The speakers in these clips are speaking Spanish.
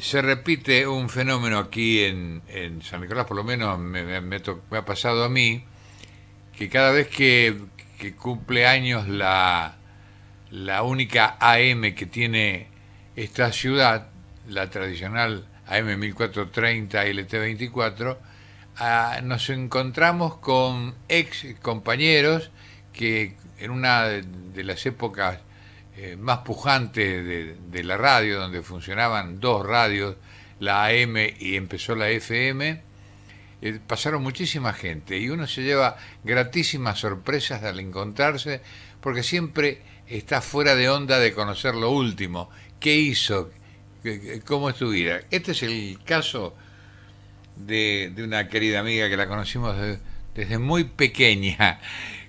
se repite un fenómeno aquí en San Nicolás, por lo menos me ha pasado a mí, que cada vez que cumple años la única AM que tiene esta ciudad, la tradicional AM 1430 LT24, nos encontramos con ex compañeros que en una de las épocas más pujantes de la radio, donde funcionaban dos radios, la AM y empezó la FM, pasaron muchísima gente y uno se lleva gratísimas sorpresas al encontrarse, porque siempre está fuera de onda de conocer lo último. ¿Qué hizo? ¿Cómo es tu vida? Este es el caso de una querida amiga que la conocimos desde muy pequeña,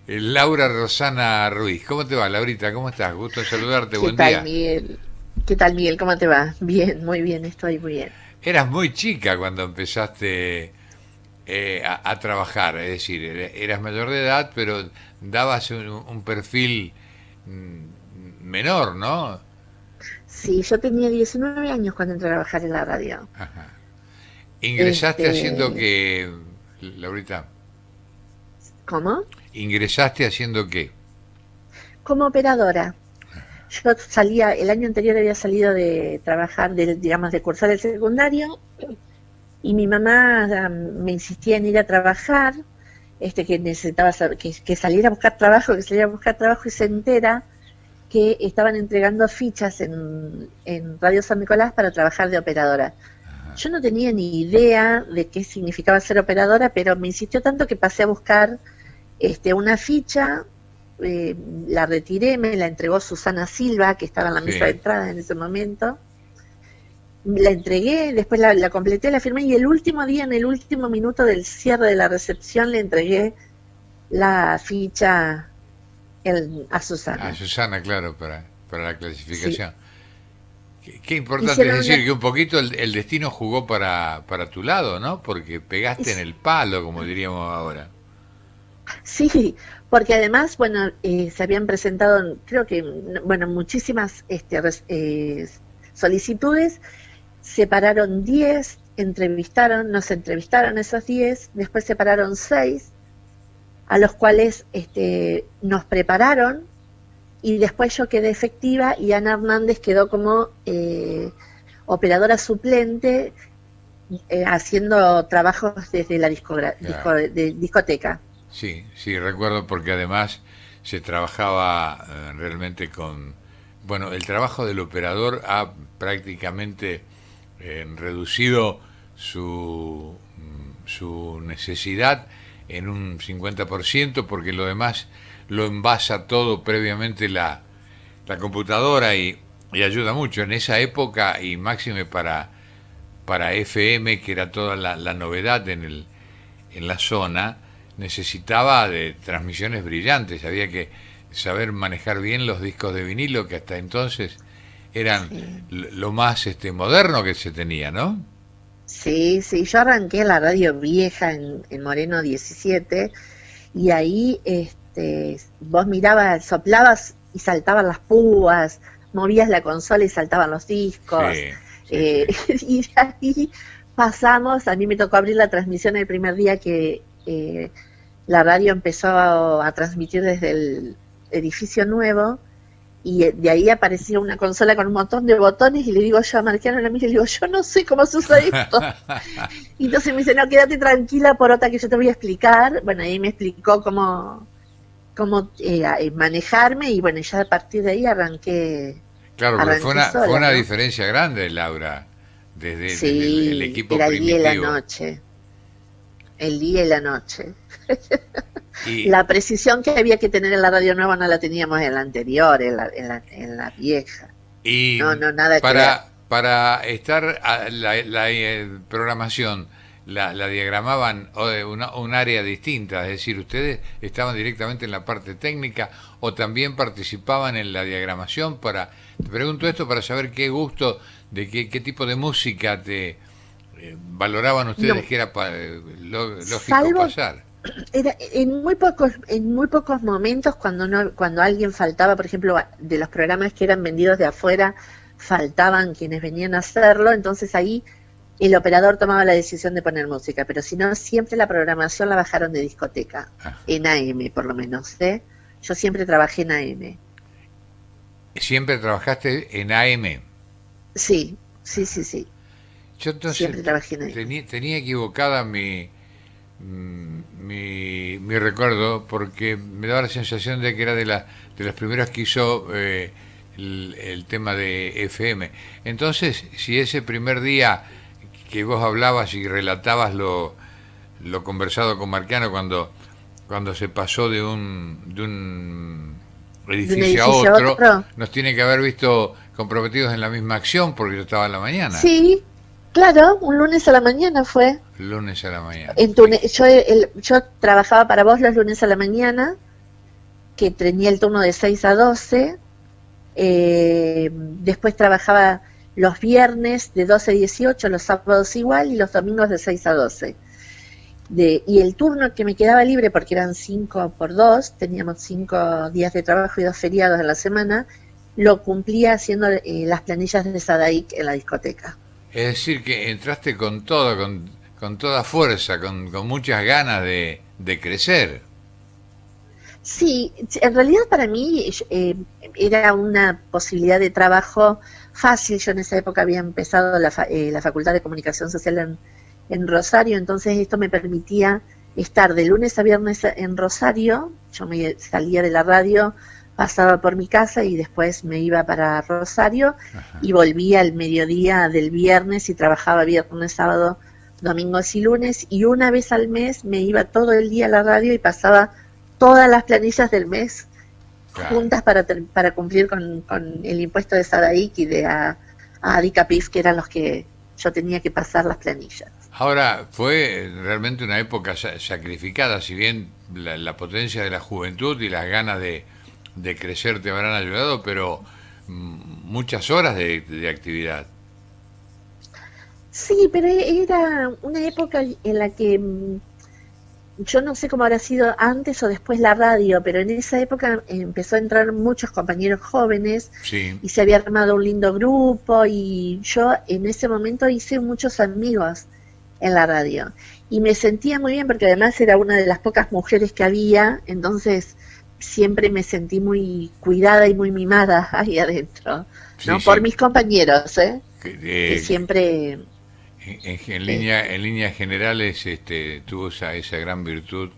Laura Rosana Ruiz. ¿Cómo te va, Laurita? ¿Cómo estás? Gusto en saludarte. ¿Qué Buen tal, día. Miguel? ¿Qué tal, Miguel? ¿Cómo te va? Bien, muy bien, estoy muy bien. Eras muy chica cuando empezaste a trabajar, es decir, eras mayor de edad, pero dabas un perfil menor, ¿no? Sí, yo tenía 19 años cuando entré a trabajar en la radio. Ajá. Ingresaste haciendo Este, que, Laurita, ¿Cómo? ingresaste haciendo qué. Como operadora. Yo salía, el año anterior había salido de trabajar, digamos, de cursar el secundario, y mi mamá me insistía en ir a trabajar, que necesitaba que saliera a buscar trabajo, y se entera que estaban entregando fichas en Radio San Nicolás para trabajar de operadora. Yo no tenía ni idea de qué significaba ser operadora, pero me insistió tanto que pasé a buscar una ficha, la retiré, me la entregó Susana Silva, que estaba en la mesa de Sí. entrada en ese momento. La entregué, después la completé, la firmé, y el último día, en el último minuto del cierre de la recepción, le entregué la ficha a A Susana. Susana, claro, para la Sí, clasificación. Qué importante es hicieron decir una... que un poquito el destino jugó para tu lado, ¿no? Porque pegaste en el palo, como diríamos ahora. Sí, porque además, bueno, se habían presentado, creo que, bueno, muchísimas solicitudes, separaron 10, nos entrevistaron esos 10, después separaron 6, a los cuales nos prepararon, y después yo quedé efectiva y Ana Hernández quedó como operadora suplente, haciendo trabajos desde la Claro. discoteca. Sí, sí, recuerdo porque además se trabajaba realmente con... Bueno, el trabajo del operador ha prácticamente reducido su necesidad en un 50%, porque lo demás lo envasa todo previamente la computadora y ayuda mucho. En esa época, y máxime para FM, que era toda la novedad en la zona, necesitaba de transmisiones brillantes. Había que saber manejar bien los discos de vinilo, que hasta entonces eran Sí. lo más moderno que se tenía, ¿no? Sí, sí, yo arranqué en la radio vieja en Moreno 17, y ahí vos mirabas, soplabas y saltaban las púas, movías la consola y saltaban los discos, Sí, sí, sí. y de ahí pasamos, a mí me tocó abrir la transmisión el primer día que la radio empezó a transmitir desde el edificio nuevo, y de ahí aparecía una consola con un montón de botones, y le digo yo a Marquiano, a mí le digo, yo no sé cómo se usa esto. Y entonces me dice, no, quédate tranquila, por otra que yo te voy a explicar. Bueno, ahí me explicó cómo manejarme, y bueno, ya a partir de ahí Claro, porque arranqué fue sola, una ¿no? diferencia grande, Laura, desde el Sí, equipo era el día y la primitivo. noche, el día y la noche. Y, La precisión que había que tener en la radio nueva no la teníamos en la anterior, en la vieja. y No, no, nada que ver. para estar la programación, la diagramaban un área distinta, es decir, ustedes estaban directamente en la parte técnica o también participaban en la diagramación para, te pregunto esto para saber qué gusto, de qué tipo de música te valoraban ustedes No, que era lógico salvo pasar. era en muy pocos momentos, cuando alguien faltaba, por ejemplo, de los programas que eran vendidos de afuera, faltaban quienes venían a hacerlo, entonces ahí el operador tomaba la decisión de poner música, pero si no, siempre la programación la bajaron de discoteca, Ajá. en AM por lo menos, ¿eh? Yo siempre trabajé en AM. ¿Siempre trabajaste en AM? Sí, sí, sí, sí, Yo entonces siempre trabajé en AM. tenía equivocada mi recuerdo, porque me daba la sensación de que era de las primeras que hizo el tema de FM. Entonces, si ese primer día que vos hablabas y relatabas lo conversado con Marquiano cuando se pasó de un ¿De un edificio a edificio a otro, otro? nos tiene que haber visto comprometidos en la misma acción, porque yo estaba en la mañana, Sí, claro, un lunes a la mañana fue. lunes a la mañana. En Sí. yo trabajaba para vos los lunes a la mañana, que tenía el turno de 6 a 12. Después trabajaba los viernes de 12 a 18, los sábados igual, y los domingos de 6 a 12. Y el turno que me quedaba libre, porque eran 5 por 2, teníamos 5 días de trabajo y 2 feriados a la semana, lo cumplía haciendo las planillas de Sadaic en la discoteca. Es decir, que entraste con todo, con toda fuerza, con muchas ganas de crecer. Sí, en realidad para mí era una posibilidad de trabajo fácil. Yo en esa época había empezado la Facultad de Comunicación Social en Rosario, entonces esto me permitía estar de lunes a viernes en Rosario. Yo me salía de la radio, pasaba por mi casa y después me iba para Rosario Ajá. y volvía al mediodía del viernes y trabajaba viernes, sábado, domingos y lunes, y una vez al mes me iba todo el día a la radio y pasaba todas las planillas del mes Claro. juntas para cumplir con el impuesto de Sadaic y de Adicapif, que eran los que yo tenía que pasar las planillas. Ahora, fue realmente una época sacrificada, si bien la potencia de la juventud y las ganas de crecer te habrán ayudado, pero muchas horas de actividad. Sí, pero era una época en la que yo no sé cómo habrá sido antes o después la radio, pero en esa época empezó a entrar muchos compañeros jóvenes Sí, y se había armado un lindo grupo, y yo en ese momento hice muchos amigos en la radio y me sentía muy bien porque además era una de las pocas mujeres que había, entonces siempre me sentí muy cuidada y muy mimada ahí adentro, sí, ¿no? Por sí. mis compañeros, ¿eh? Que, Que siempre... eh, en líneas generales tuvo esa gran virtud,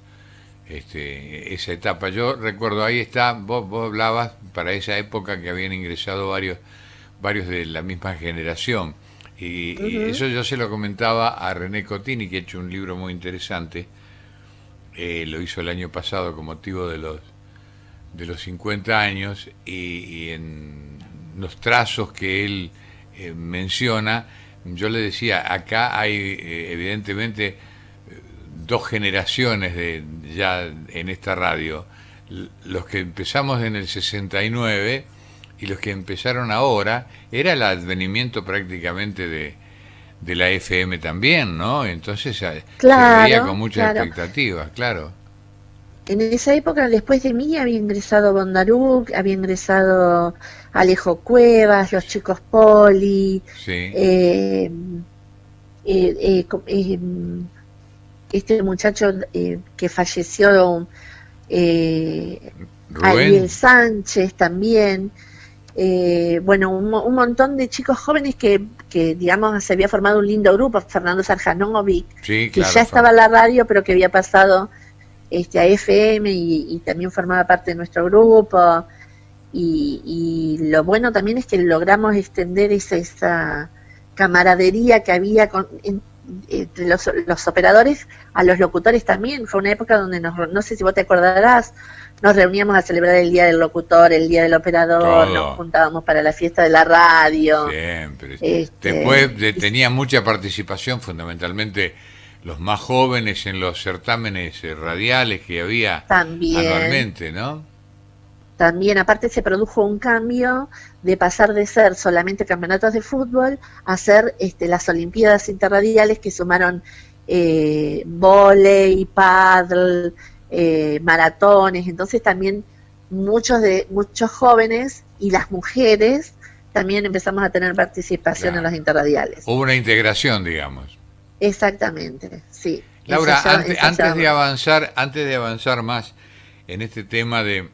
esa etapa. Yo recuerdo, ahí está, vos hablabas para esa época que habían ingresado varios de la misma generación. Y ujú. eso yo se lo comentaba a René Cotini, que ha hecho un libro muy interesante, lo hizo el año pasado con motivo de los 50 años, y en los trazos que él menciona, yo le decía, acá hay evidentemente dos generaciones ya en esta radio, los que empezamos en el 69 y los que empezaron ahora. Era el advenimiento prácticamente de la FM también, ¿no? Entonces se veía con Claro, muchas claro. expectativas, claro. En esa época, después de mí, había ingresado Bondaruk, había ingresado Alejo Cuevas, los chicos Poli, Sí, eh, eh, eh, co- eh, este muchacho que falleció, Ariel Rubén, Sánchez también. Bueno, un montón de chicos jóvenes digamos, se había formado un lindo grupo. Fernando Sarjanovic, sí, que claro, ya estaba en la radio, pero que había pasado a FM y también formaba parte de nuestro grupo. Y lo bueno también es que logramos extender esa camaradería que había entre los operadores a los locutores también. Fue una época donde no sé si vos te acordarás, nos reuníamos a celebrar el Día del Locutor, el Día del Operador, nos todo, juntábamos para la fiesta de la radio. siempre. Después Este, tenía mucha participación, fundamentalmente los más jóvenes, en los certámenes radiales que había también, anualmente, ¿no? también, aparte se produjo un cambio de pasar de ser solamente campeonatos de fútbol a ser las Olimpiadas Interradiales, que sumaron vóley, paddle, maratones. Entonces también muchos jóvenes y las mujeres también empezamos a tener participación en los Claro. interradiales. Hubo una integración, digamos. Exactamente, sí. Laura, Ensayábamos. antes de avanzar más en este tema de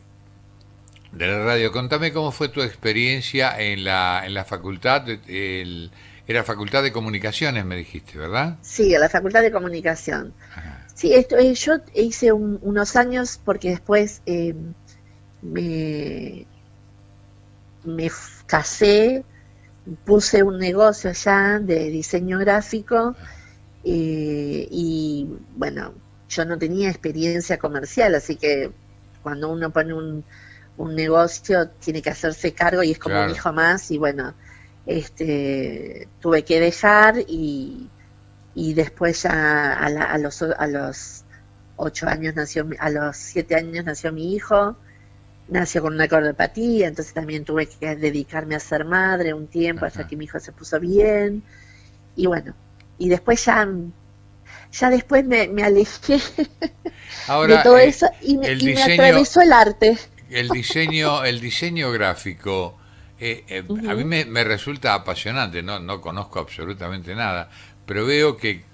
la radio, contame cómo fue tu experiencia en la facultad, era Facultad de Comunicaciones, me dijiste, ¿verdad? Sí, a la Facultad de Comunicación. Ajá. Sí, yo hice unos años porque después me, casé, puse un negocio allá de diseño gráfico y bueno, yo no tenía experiencia comercial, así que cuando uno pone un negocio tiene que hacerse cargo y es como un Claro. hijo más y bueno, tuve que dejar y después ya a los 8 años a los 7 años nació mi hijo, nació con una cardiopatia, entonces también tuve que dedicarme a ser madre un tiempo hasta Ajá. que mi hijo se puso bien y bueno, y después ya después me alejé de Ahora, todo eso el y me diseño, atravesó el arte. el diseño gráfico, a mí Ujú. me resulta apasionante, no, no conozco absolutamente nada, pero veo que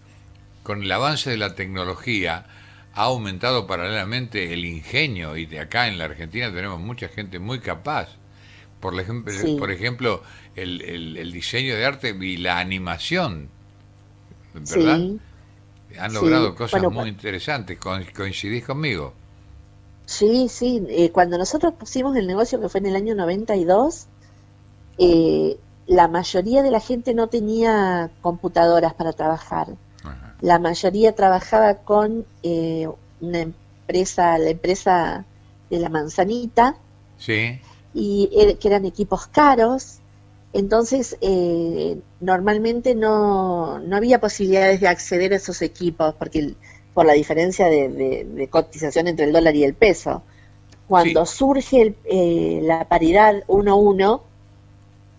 con el avance de la tecnología ha aumentado paralelamente el ingenio y de acá en la Argentina tenemos mucha gente muy capaz. Por Sí, ejemplo, el diseño de arte y la animación, ¿verdad? sí, Han sí. logrado cosas Bueno, muy interesantes. ¿Coincidís conmigo? sí, sí. Cuando nosotros pusimos el negocio, que fue en el año 92, la mayoría de la gente no tenía computadoras para trabajar. Ajá. La mayoría trabajaba con una empresa, la empresa de la manzanita, Sí, y que eran equipos caros. Entonces, normalmente no había posibilidades de acceder a esos equipos porque por la diferencia de cotización entre el dólar y el peso. sí, Cuando surge la paridad 1:1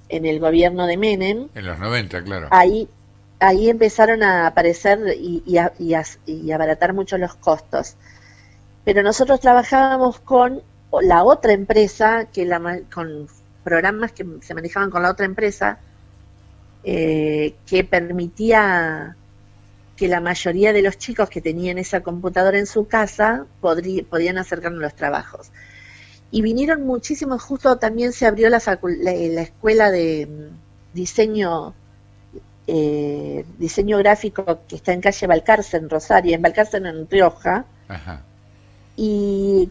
en el gobierno de Menem, en los 90, claro. ahí, ahí empezaron a aparecer y abaratar mucho los costos. Pero nosotros trabajábamos con la otra empresa, con programas que se manejaban con la otra empresa, que permitía que la mayoría de los chicos que tenían esa computadora en su casa podían acercarnos a los trabajos. Y vinieron muchísimos, justo también se abrió la escuela de diseño diseño gráfico que está en calle Balcarce, en Rosario, en Balcarce, en Rioja, Ajá. y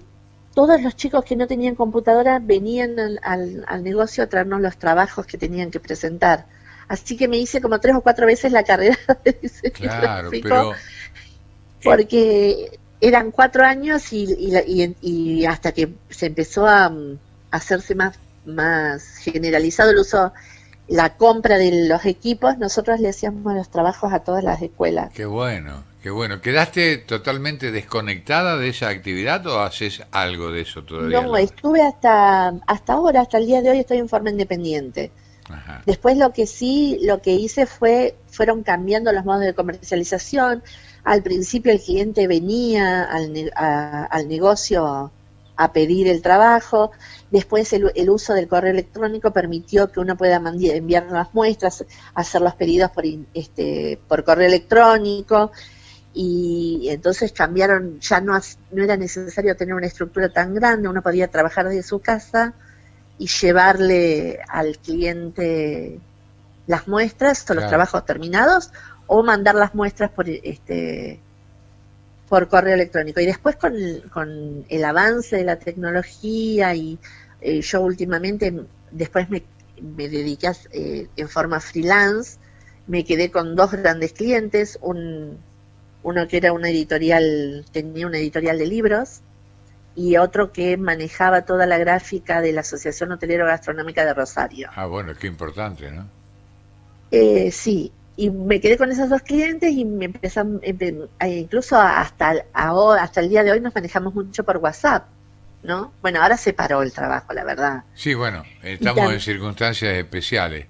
todos los chicos que no tenían computadora venían al negocio a traernos los trabajos que tenían que presentar. Así que me hice como 3 o 4 veces la carrera de diseño Claro, gráfico, pero eh, porque eran 4 años y hasta que se empezó a hacerse más generalizado el uso, la compra de los equipos, nosotros le hacíamos los trabajos a todas las escuelas. qué bueno, qué bueno. ¿Quedaste totalmente desconectada de esa actividad o haces algo de eso todavía, No, Laura? estuve hasta ahora, hasta el día de hoy estoy en forma independiente. Ajá. Después lo que hice fueron cambiando los modos de comercialización. Al principio el cliente venía al negocio a pedir el trabajo. Después el uso del correo electrónico permitió que uno pueda enviar las muestras, hacer los pedidos por correo electrónico. Y entonces cambiaron, ya no era necesario tener una estructura tan grande, uno podía trabajar desde su casa y llevarle al cliente las muestras o los Claro. trabajos terminados o mandar las muestras por correo electrónico. Y después con el avance de la tecnología y yo últimamente, después me dediqué en forma freelance, me quedé con 2 grandes clientes, uno que era tenía una editorial de libros y otro que manejaba toda la gráfica de la Asociación Hotelero Gastronómica de Rosario. Ah, bueno, qué importante, ¿no? Sí, y me quedé con esos 2 clientes y me incluso hasta el día de hoy nos manejamos mucho por WhatsApp, ¿no? Bueno, ahora se paró el trabajo, la verdad. Sí, bueno, Y estamos en tam circunstancias especiales.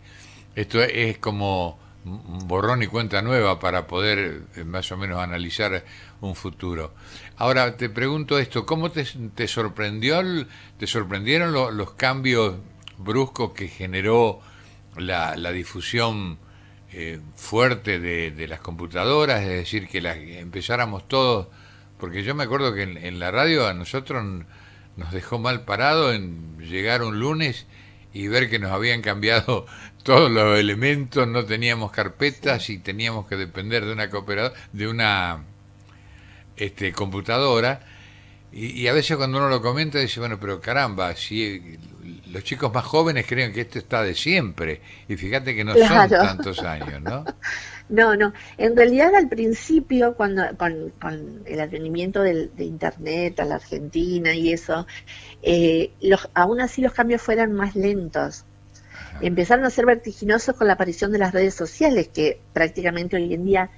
Esto es como un borrón y cuenta nueva para poder más o menos analizar un futuro. Ahora te pregunto esto, ¿cómo te sorprendieron los cambios bruscos que generó la difusión fuerte de las computadoras, es decir, que empezáramos todos, porque yo me acuerdo que en la radio a nosotros nos dejó mal parado en llegar un lunes y ver que nos habían cambiado todos los elementos, no teníamos carpetas y teníamos que depender de una de una computadora. Y a veces cuando uno lo comenta dice, bueno, pero caramba, si los chicos más jóvenes creen que esto está de siempre, y fíjate que no son Claro. tantos años, ¿no? No, no. En realidad al principio, cuando con el advenimiento de Internet a la Argentina y eso, aún así los cambios fueran más lentos. Ajá. Empezaron a ser vertiginosos con la aparición de las redes sociales, que prácticamente hoy en día,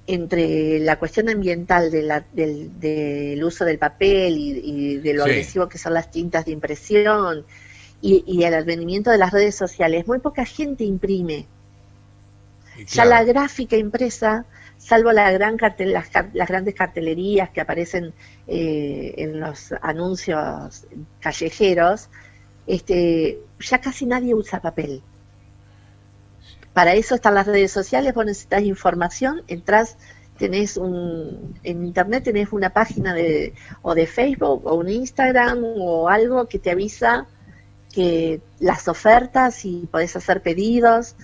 entre la cuestión ambiental del uso del papel y de lo Sí, agresivo que son las tintas de impresión y el advenimiento de las redes sociales, muy poca gente imprime. y Ya la claro, gráfica impresa, salvo las grandes cartelerías que aparecen en los anuncios callejeros, ya casi nadie usa papel. Para eso están las redes sociales, vos necesitas información, entras, en internet tenés una página o de Facebook o un Instagram o algo que te avisa que las ofertas y podés hacer pedidos.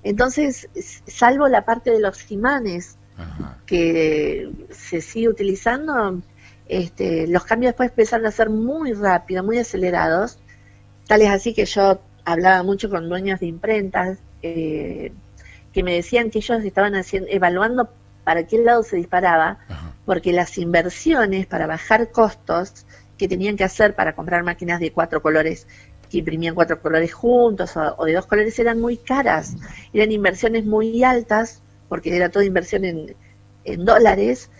Entonces, salvo la parte de los imanes ajá. que se sigue utilizando, los cambios después empezaron a ser muy rápidos, muy acelerados. Tal es así que yo hablaba mucho con dueños de imprentas que me decían que ellos estaban evaluando para qué lado se disparaba, Ajá. porque las inversiones para bajar costos que tenían que hacer para comprar máquinas de 4 colores, que imprimían 4 colores juntos o de 2 colores, eran muy caras, eran inversiones muy altas, porque era toda inversión en dólares,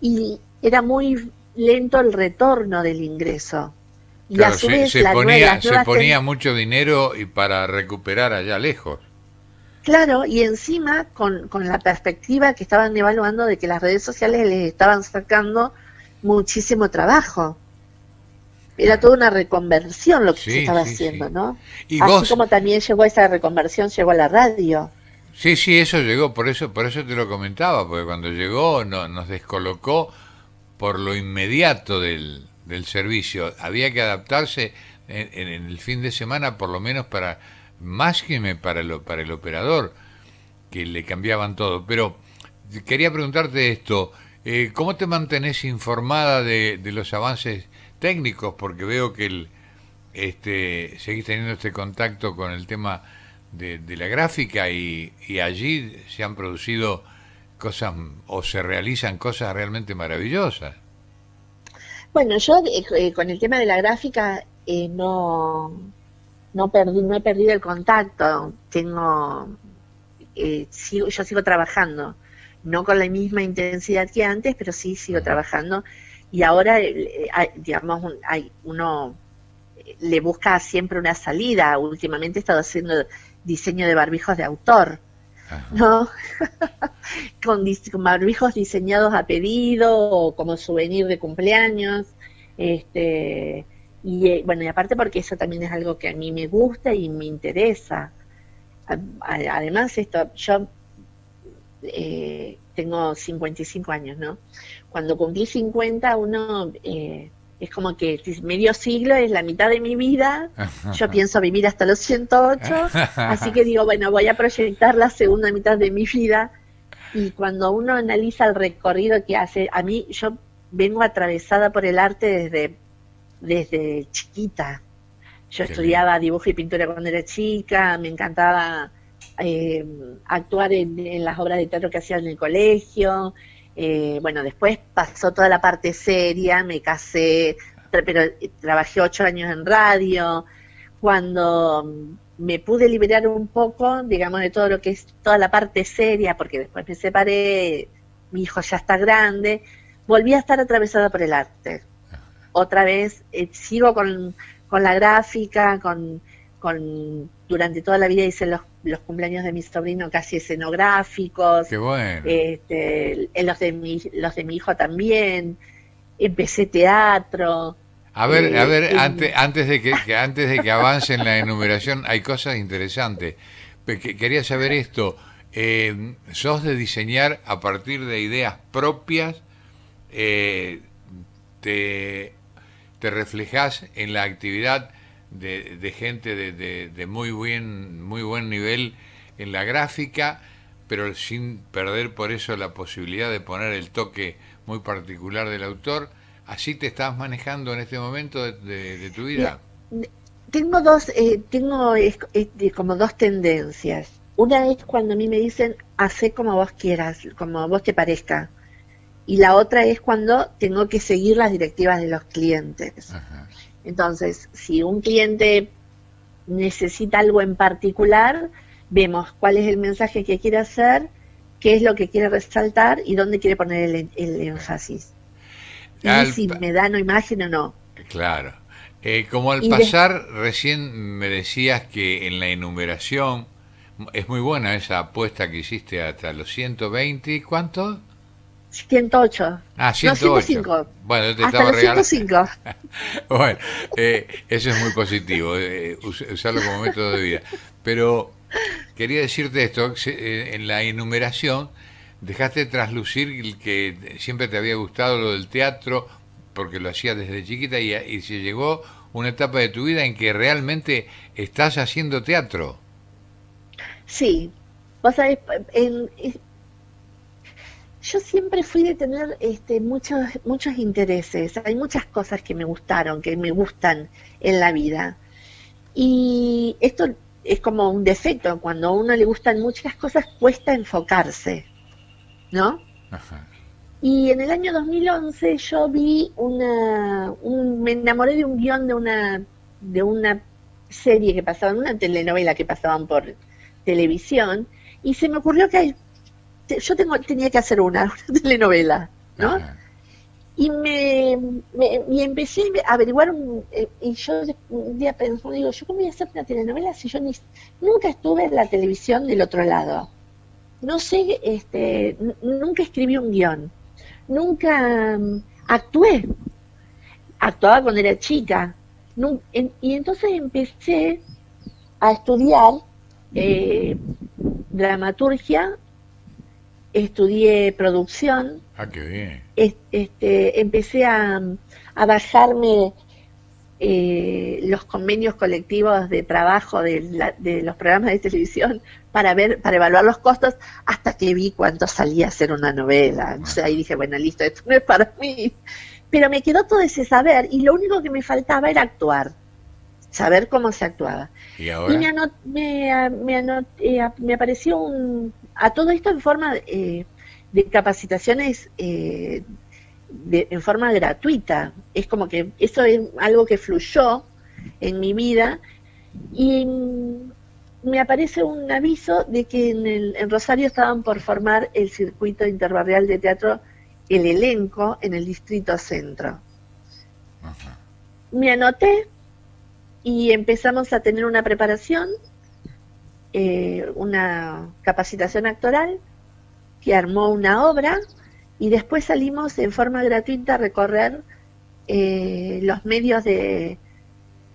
y era muy lento el retorno del ingreso. Y a Claro, su vez las se nuevas ponía mucho dinero y para recuperar allá lejos. claro, y encima con la perspectiva que estaban evaluando de que las redes sociales les estaban sacando muchísimo trabajo. Era Claro. toda una reconversión lo que se Sí, estaba sí, haciendo, sí. ¿no? Y Así vos, como también llegó esa reconversión, llegó a la radio. sí, sí, eso llegó, por eso te lo comentaba, porque cuando llegó nos descolocó por lo inmediato del servicio. Había que adaptarse en el fin de semana, por lo menos para, más que para el operador, que le cambiaban todo. Pero quería preguntarte esto, ¿cómo te mantenés informada de los avances técnicos? Porque veo que seguís teniendo este contacto con el tema de la gráfica y allí se han producido cosas o se realizan cosas realmente maravillosas. Bueno, yo con el tema de la gráfica no he perdido el contacto. Yo sigo trabajando, no con la misma intensidad que antes, pero sí sigo Ajá. trabajando. Y ahora, digamos, uno le busca siempre una salida. Últimamente he estado haciendo diseño de barbijos de autor, Ajá. ¿no? Con barbijos diseñados a pedido o como souvenir de cumpleaños. Bueno, y aparte porque eso también es algo que a mí me gusta y me interesa. Además, yo tengo 55 años, ¿no? Cuando cumplí 50, uno es como que medio siglo es la mitad de mi vida. Yo pienso vivir hasta los 108, así que digo, bueno, voy a proyectar la segunda mitad de mi vida. Y cuando uno analiza el recorrido que hace, a mí yo vengo atravesada por el arte desde chiquita. Yo Qué lindo. estudiaba dibujo y pintura cuando era chica, me encantaba eh, actuar en las obras de teatro que hacía en el colegio. Bueno, después pasó toda la parte seria, me casé, pero trabajé 8 años en radio. Cuando me pude liberar un poco, digamos, de todo lo que es toda la parte seria, porque después me separé, mi hijo ya está grande, volví a estar atravesada por el arte. Otra vez sigo con la gráfica, durante toda la vida hice los cumpleaños de mi sobrino casi escenográficos, Qué bueno. los de mi hijo también, empecé teatro, A ver, en, antes de que avance en la enumeración, hay cosas interesantes. Quería saber esto. ¿Sos de diseñar a partir de ideas propias? Eh, te, ¿Te reflejás en la actividad de gente de muy buen nivel en la gráfica, pero sin perder por eso la posibilidad de poner el toque muy particular del autor? ¿Así te estás manejando en este momento de tu Mira, vida? tengo como dos tendencias. Una es cuando a mí me dicen, hacé como vos quieras, como a vos te parezca. Y la otra es cuando tengo que seguir las directivas de los clientes. Ajá. Entonces, si un cliente necesita algo en particular, vemos cuál es el mensaje que quiere hacer, qué es lo que quiere resaltar y dónde quiere poner el énfasis. Y Al, si me dan imagen o no. claro. Como al Y de pasar, recién me decías que en la enumeración es muy buena esa apuesta que hiciste hasta los 120, ¿cuánto? 108, Ah, no, 108. 105, Bueno, yo te hasta estaba los regalando. 105. Bueno, eso es muy positivo, usarlo como método de vida. Pero quería decirte esto, en la enumeración dejaste traslucir el que siempre te había gustado lo del teatro, porque lo hacías desde chiquita y se llegó una etapa de tu vida en que realmente estás haciendo teatro. Sí, vos sabés, yo siempre fui de tener muchos intereses. Hay muchas cosas que me gustaron, que me gustan en la vida. Y esto es como un defecto. Cuando a uno le gustan muchas cosas, cuesta enfocarse, ¿no? Ajá. Y en el año 2011 yo vi me enamoré de un guión de una serie que pasaba, una telenovela que pasaban por televisión, y se me ocurrió que tenía que hacer una telenovela, ¿no? Ajá. Y empecé a averiguar, y yo un día pensé, digo, ¿yo cómo voy a hacer una telenovela si yo nunca estuve en la televisión del otro lado? No sé, nunca escribí un guión, nunca actué, actuaba cuando era chica. Y entonces empecé a estudiar eh, dramaturgia, estudié producción, Ah, qué bien. empecé a bajarme los convenios colectivos de trabajo de los programas de televisión para evaluar los costos, hasta que vi cuánto salía hacer una novela. Entonces ahí Ajá. dije, bueno, listo, esto no es para mí. Pero me quedó todo ese saber y lo único que me faltaba era actuar, saber cómo se actuaba. ¿Y Y ahora? me apareció a todo esto en forma de capacitaciones en forma gratuita. Es como que eso es algo que fluyó en mi vida y me aparece un aviso de que en Rosario estaban por formar el circuito interbarrial de teatro, el elenco en el distrito centro. Ajá. Me anoté y empezamos a tener una preparación, una capacitación actoral que armó una obra y después salimos en forma gratuita a recorrer los medios de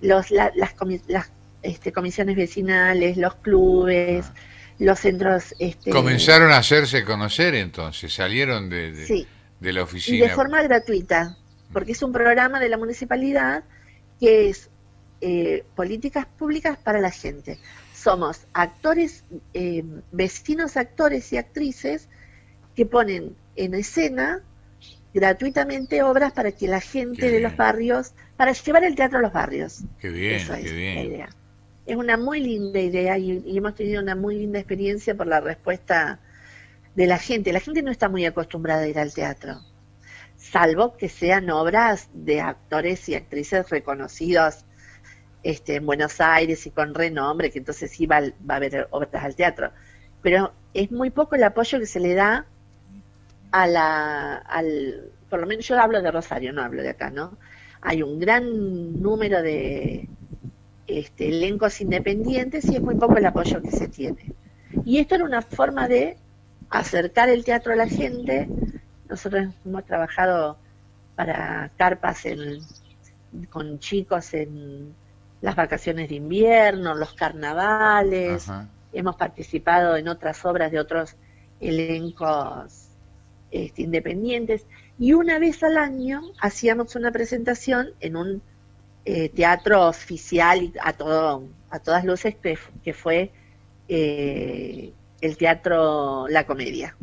las comisiones vecinales, los clubes, Ah. los centros, Comenzaron a hacerse conocer entonces, salieron sí, de la y de oficina. forma gratuita, porque es un programa de la municipalidad que es políticas públicas para la gente. Somos actores, vecinos actores y actrices que ponen en escena gratuitamente obras para que la Qué gente de los bien, barrios, para llevar el teatro a los barrios. qué Eso bien, qué es la bien. idea. Es una muy linda idea y hemos tenido una muy linda experiencia por la respuesta de la gente. La gente no está muy acostumbrada a ir al teatro, salvo que sean obras de actores y actrices reconocidos en Buenos Aires y con renombre, que entonces sí va a haber obras al teatro. Pero es muy poco el apoyo que se le da por lo menos yo hablo de Rosario, no hablo de acá, ¿no? Hay un gran número de elencos independientes y es muy poco el apoyo que se tiene. Y esto era una forma de acercar el teatro a la gente. Nosotros hemos trabajado para carpas con chicos en las vacaciones de invierno, los carnavales, Ajá. hemos participado en otras obras de otros elencos independientes, y una vez al año hacíamos una presentación en un teatro oficial y a todas luces que fue el Teatro La Comedia.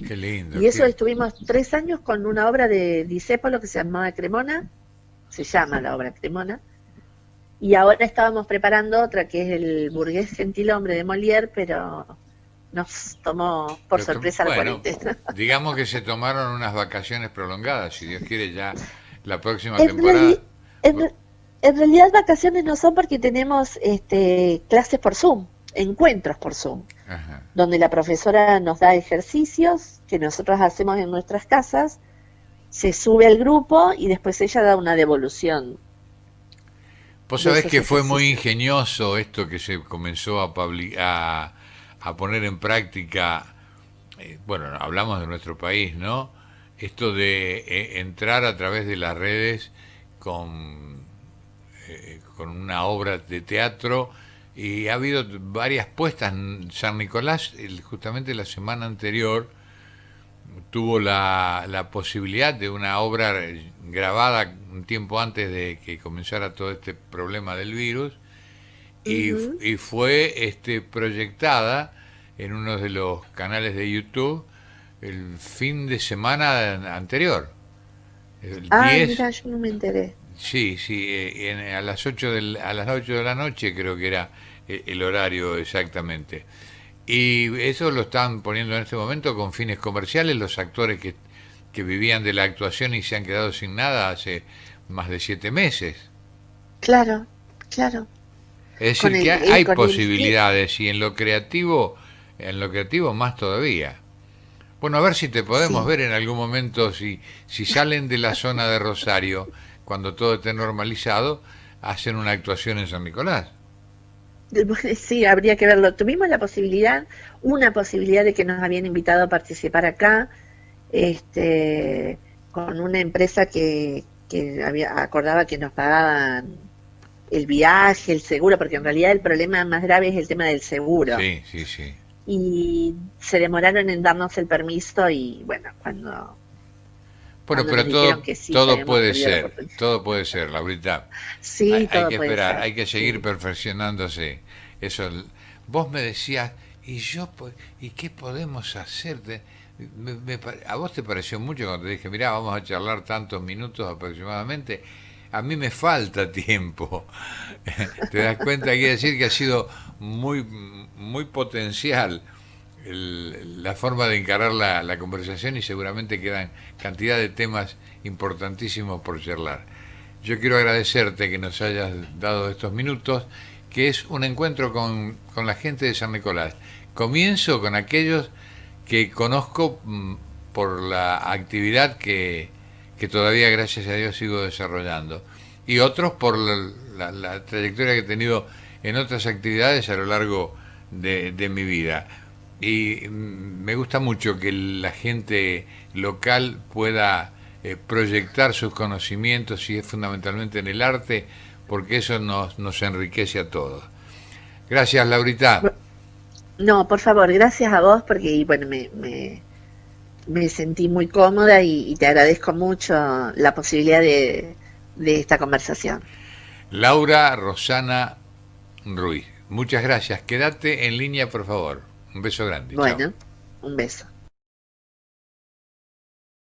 Qué lindo. Y eso estuvimos 3 años con una obra de Discépolo que se llamaba Cremona, se llama la obra Cremona, y ahora estábamos preparando otra que es el Burgués Gentilhombre de Molière, pero nos tomó por sorpresa la cuarentena. Digamos que se tomaron unas vacaciones prolongadas, si Dios quiere ya la próxima En temporada. en realidad vacaciones no son, porque tenemos clases por Zoom, encuentros por Zoom, Ajá. donde la profesora nos da ejercicios que nosotros hacemos en nuestras casas, se sube al grupo y después ella da una devolución. Vos sabés que fue muy ingenioso esto que se comenzó a poner en práctica, bueno, hablamos de nuestro país, ¿no? Esto de entrar a través de las redes con una obra de teatro, y ha habido varias puestas. En San Nicolás, justamente la semana anterior, tuvo la posibilidad de una obra grabada un tiempo antes de que comenzara todo este problema del virus, y fue proyectada en uno de los canales de YouTube el fin de semana anterior. El 10, mira, yo no me enteré. Sí, a las 8 de la noche creo que era el horario exactamente. Y eso lo están poniendo en este momento con fines comerciales los actores que vivían de la actuación y se han quedado sin nada hace más de 7 meses. Claro, claro. Es decir, que hay posibilidades, y en lo creativo más todavía. Bueno, a ver si te podemos ver en algún momento, si salen de la zona de Rosario, cuando todo esté normalizado, hacen una actuación en San Nicolás. Sí, habría que verlo. Tuvimos una posibilidad de que nos habían invitado a participar acá, con una empresa que acordaba que nos pagaban el viaje, el seguro, porque en realidad el problema más grave es el tema del seguro. Sí. Y se demoraron en darnos el permiso, y bueno, cuando pero todo puede ser, Laurita. Sí, hay todo que puede esperar, ser. hay que seguir perfeccionándose. Eso, vos me decías, ¿y qué podemos hacer? ¿A vos te pareció mucho cuando te dije, mirá, vamos a charlar tantos minutos aproximadamente? A mí me falta tiempo. Te das cuenta, quiere decir que ha sido muy, muy potencial la forma de encarar la conversación, y seguramente quedan cantidad de temas importantísimos por charlar. Yo quiero agradecerte que nos hayas dado estos minutos, que es un encuentro con la gente de San Nicolás. Comienzo con aquellos que conozco por la actividad que todavía, gracias a Dios, sigo desarrollando, y otros por la trayectoria que he tenido en otras actividades a lo largo de mi vida. Y me gusta mucho que la gente local pueda proyectar sus conocimientos, y es fundamentalmente en el arte, porque eso nos enriquece a todos. Gracias, Laurita. No, por favor, gracias a vos, porque bueno, me sentí muy cómoda, y te agradezco mucho la posibilidad de esta conversación. Laura Rosana Ruiz, muchas gracias. Quédate en línea, por favor. Un beso grande. Bueno, Chao. un beso.